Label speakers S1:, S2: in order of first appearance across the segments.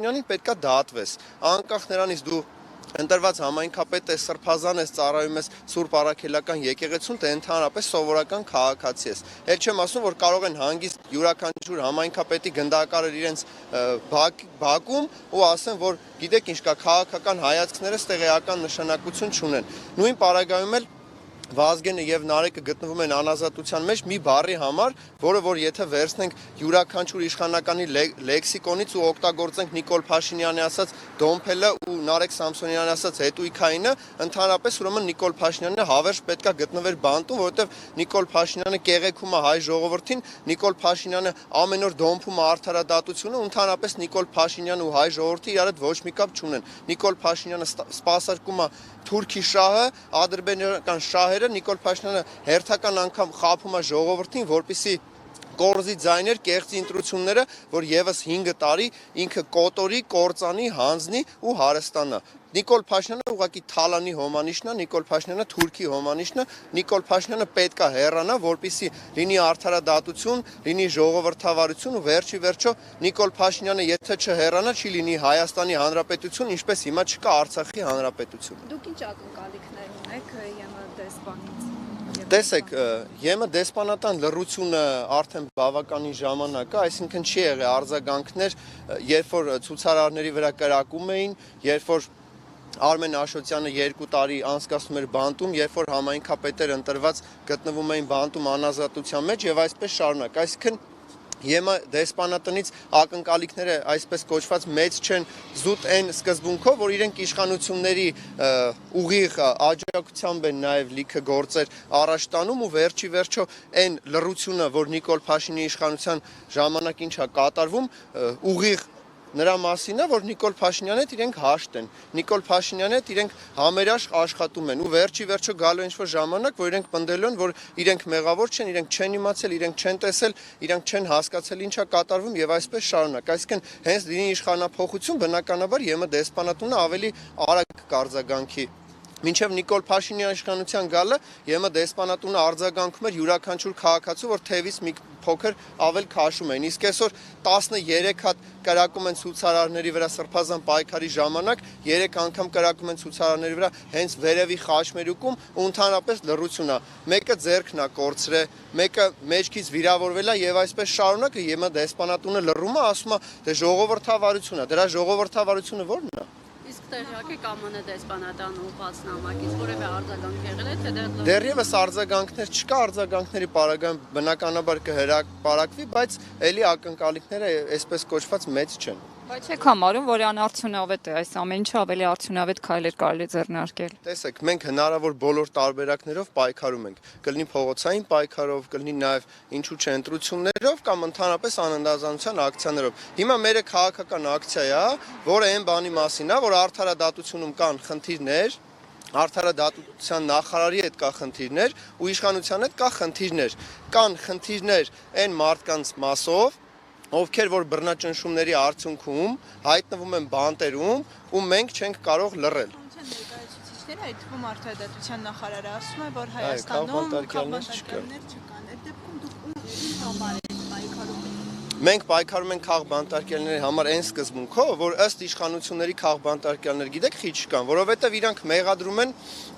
S1: Փաշինյանին պետքա դատվես, անկախ նրանից դու ընտրված համայնքապետ ես, սրբազան ես, ծառայում ես Սուրբ Առաքելական եկեղեցուն, թե ընդհանրապես սովորական քաղաքացի ես։ Էլ չեմ ասում, որ կարող են հանգիստ յուրաքանչյուր համայնքապետի գնդակարը իրենց բակում ու ասեն, որ գիտեք ինչ կա, քաղաքական հայացքները ստեղեական նշանակություն չունեն։ Նույն պարագայում էլ Վազգենը եւ Նարեկը գտնվում են անազատության մեջ մի բառի համար, որը որ եթե վերցնենք յուրաքանչյուր իշխանականի լեքսիկոնից ու օգտագործենք Նիկոլ Փաշինյանի ասած դոմփելը ու Նարեկ Սամսոնյանի ասած հետույքայինը, ընդհանրապես ուրեմն Նիկոլ Փաշինյանը հավերժ պետքա գտնվեր բանտում, որովհետեւ Նիկոլ Փաշինյանը կեղեքում է հայ ժողովրդին, Նիկոլ Փաշինյանը ամեն օր դոմփում է արդարադատությունը, ընդհանրապես Նիկոլ Փաշինյանը ու հայ ժողովրդի իրար հետ ոչ մի կապ չունեն։ Նիկոլ Փաշինյանը սպասարկում է Թուրքի շահը, ադրբեջանական շահերը, Նիկոլ Փաշինյանը հերթական անգամ խաբում է ժողովրդին, որպեսզի կորզի ձայներ, կեղծի ընտրությունները, որ եւս 5 տարի ինքը կոտորի, կործանի, հանձնի ու հարստանա։ Նիկոլ Փաշինյանը ուղղակի թալանի հոմանիշն է, Նիկոլ Փաշինյանը Թուրքի հոմանիշն է, Նիկոլ Փաշինյանը պետք է հեռանա, որպեսզի լինի արդարադատություն, լինի ժողովրդավարություն ու վերջի վերջո Նիկոլ Փաշինյանը եթե չհեռանա, չի լինի Հայաստանի Հանրապետություն, ինչպես հիմա չկա Արցախի Հանրապետություն։
S2: Դուք ինչ ակնկալիքներ ունեք ԵՄ դեսպանից։
S1: Տեսեք, ԵՄ դեսպանատան լռությունը արդեն բավականին ժամանակ է, այսինքն չի եղել արձագանքներ, երբ որ ցուցարարների վրա կրակում էին, երբ որ Արմեն Աշոտյանը 2 տարի անցկացնում էր բանտում, երբ որ համայնքապետեր ընտրված գտնվում էին բանտում անազատության մեջ եւ այսպես շարունակ, այսինքն ԵՄ դեսպանատնից ակնկալիքները այսպես կոչված մեծ չեն զուտ այն սկզբունքով, որ իրենք իշխանությունների ուղիղ աջակցությամբ են նաև լիքը գործեր առաջ տանում ու վերջի վերջո այն լռությունը, որ Նիկոլ Փաշինյանի իշխանության ժամանակ ինչա կատարվում, ուղիղ նրա մասին է, որ Նիկոլ Փաշինյանի հետ իրենք հաշտ են, Նիկոլ Փաշինյանի հետ իրենք համերաշխ աշխատում են ու վերջի վերջո գալու ինչ-որ ժամանակ, որ իրենք պնդելու են, որ իրենք մեղավոր չեն, իրենք չեն իմացել, իրենք չեն տեսել, իրենք չեն հասկացել ինչա կատարվում եւ այսպես շարունակ։ Այսինքն հենց դինի իշխանափոխություն բնականաբար ԵՄ դեսպանատունը ավելի արագ կարձագանքի Մինչև Նիկոլ Փաշինյանի իշխանության գալը ԵՄ դեսպանատունը արձագանքում էր յուրաքանչյուր քաղաքացու, որ թևից մի փոքր ավել քաշում էին։ Իսկ այսօր 13 հատ կրակում են ցուցարարների վրա սրբազան պայքարի ժամանակ, 3 անգամ կրակում են ցուցարարների վրա հենց վերևի խաչմերուկում ու ընդհանրապես լռություն է։ Մեկը ձեռքն է կորցրել, մեկը մեջքից վիրավորվել է եւ այսպես շարունակ ԵՄ դեսպանատունը լռում է, ասում է դե ժողովրդավարություն է, դրա ժողովրդավարությունը ո՞րն է։
S2: Իսկ տեղյակ եք ԱՄՆ դեսպանատան ուղղված նամակից որևէ արձագանք եղել է թե
S1: դեռևս արձագանքներ չկա, արձագանքների պարագայում բնականաբար կհրապարակվի, բայց ելի ակնկալիքները այսպես կոչված մեծ չեն։
S3: Բայց եք համարում, որ անարդյունավետ է այս ամեն ինչը ավելի արդյունավետ քայլեր կարելի ձեռնարկել։
S1: Տեսեք, մենք հնարավոր բոլոր տարբերակներով պայքարում ենք։ Կլինի փողոցային պայքարով, կլինի նաև ինչու՞ չէ ընտրություններով կամ ընդհանրապես անընդհանրության ակցիաներով։ Հիմա մերը քաղաքական ակցիա է, որը այն բանի մասին է, որ արդարադատությունում կան խնդիրներ, արդարադատության նախարարի հետ կա խնդիրներ ու իշխանության հետ կա խնդիրներ։ Կան խնդիրներ այն մարդկանց մասով, ովքեր որ բռնաճնշումների արդյունքում հայտնվում են բանտերում ու մենք չենք կարող լռել։
S4: Ներկայացուցիչները, այդ թվում արդարադատության նախարարը ասում է, որ Հայաստանում քաղաքականներ չկան։ Այդ դեպքում դուք ում համար եք պայքարում։
S1: Մենք պայքարում ենք քաղբանտարկյալների համար այն սկզբունքով, որ ըստ իշխանությունների քաղբանտարկյալներ գիտեք խիչ կան, որովհետև իրանք մեղադրում են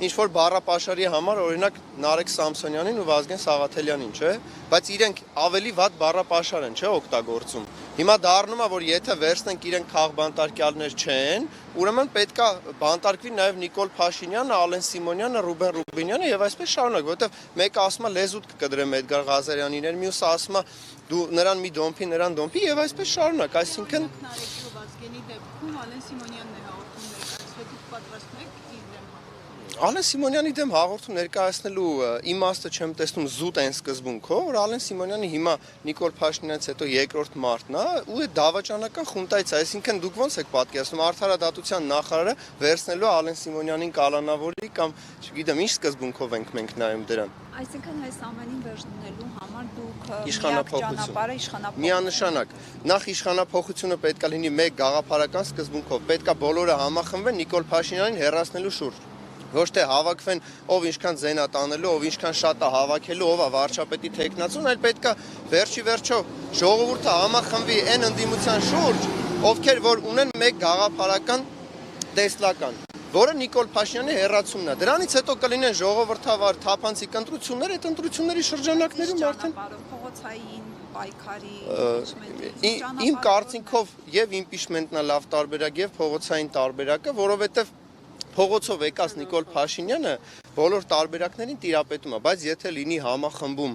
S1: ինչ-որ բառապաշարի համար, օրինակ Նարեկ Սամսոնյանին ու Վազգեն Սաղաթելյանին, չէ՞, բայց իրենք ավելի վատ բառապաշար են, չէ՞, օգտագործում։ Հիմա դառնում է, որ եթե վերցնենք իրենք քաղբանտարկյալներ չեն, ուրեմն պետքա բանտարկվի նաև Նիկոլ Փաշինյանը, Ալեն Սիմոնյանը, Ռուբեն Ռուբինյանը եւ այսպես շարունակ, որովհետև մեկը ասում է լեզուտ կկդրեմ Էդգար Ղազարյանին, մյուսը ասում է դու նրան մի դոմփի, նրան դոմփի եւ այսպես շարունակ, այսինքն
S4: Նարեկի ու Վազգենի դեպքում Ալեն Սիմոնյանն է հաղորդում ներկայացրել, դուք պատրաստ եք
S1: Ալեն Սիմոնյանի դեմ հաղորդում ներկայացնելու իմաստը չեմ տեսնում զուտ այն սկզբունքով, որ Ալեն Սիմոնյանը հիմա Նիկոլ Փաշինյանից հետո երկրորդ մարդն է ու այդ դավաճանական խունտայից, այսինքն դուք ոնց եք պատկերացնում արդարադատության նախարարը վերցնելու Ալեն Սիմոնյանին կալանավորի կամ չգիտեմ ինչ սկզբունքով ենք մենք նայում դրան։
S2: Այսինքն այս ամենին վերջ դնելու համար դուք
S1: իշխանափոխություն միանշանակ նախ իշխանափոխությունը պետք է լինի մեկ գաղափարական սկզբունքով, պետք է բոլորը համախմբվեն Նիկոլ Փաշինյանին հեռացնելու շուրջ։ Ոչ թե հավաքվեն ով ինչքան ձենա տանելու, ով ինչքան շատ է հավաքելու, ով է վարչապետի թեկնածուն, այլ պետք է վերջի վերջո ժողովուրդը համախմբվի այն ընդդիմության շուրջ, ովքեր որ ունեն մեկ գաղափարական տեսլական, որը Նիկոլ Փաշինյանի հերացումն է։ Դրանից հետո կլինեն ժողովրդավար թափանցիկ ընտրություններ, այդ ընտրությունների շրջանակներում արդեն
S4: փողոցային պայքարի
S1: իմ կարծիքով եւ իմպիչմենտն է լավ տարբերակ եւ փողոցային տարբերակը, որովհետեւ փողոցով եկած Նիկոլ Փաշինյանը բոլոր տարբերակներին տիրապետում է, բայց եթե լինի համախմբում,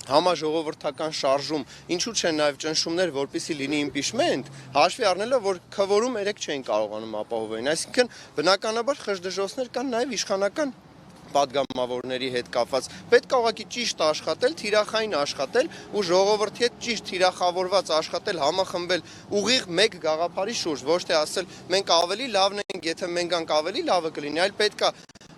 S1: համաժողովրդական շարժում, ինչու չեն նաև ճնշումներ, որպեսզի լինի իմպիչմենտ, հաշվի առնելով, որ քվորում 3 չեն կարողանում ապահովել, այսինքն բնականաբար խժդժոցներ կան նաև իշխանական պատգամավորների հետ կապված։ Պետք է ուղղակի ճիշտ աշխատել, թիրախային աշխատել ու ժողովրդի հետ ճիշտ թիրախավորված աշխատել, համախմբել ուղիղ մեկ գաղափարի շուրջ, ոչ թե ասել մենք ավելի լավն ենք, եթե մենք անք ավելի լավը կլինի, այլ պետք է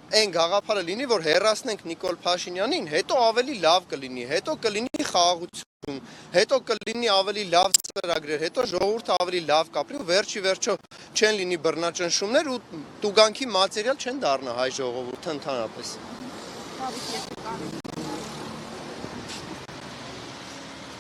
S1: այն գաղափարը լինի, որ հեռացնենք Նիկոլ Փաշինյանին, հետո ավելի լավ կլինի, հետո կլինի խաղաղություն, հետո կլինի ավելի լավ ծրագրեր, հետո ժողովուրդը ավելի լավ կապրի ու վերջի վերջո չեն լինի բռնաճնշումներ ու տուգանքի մատերիալ չեն դառնա հայ ժողովուրդը ընդհանրապես։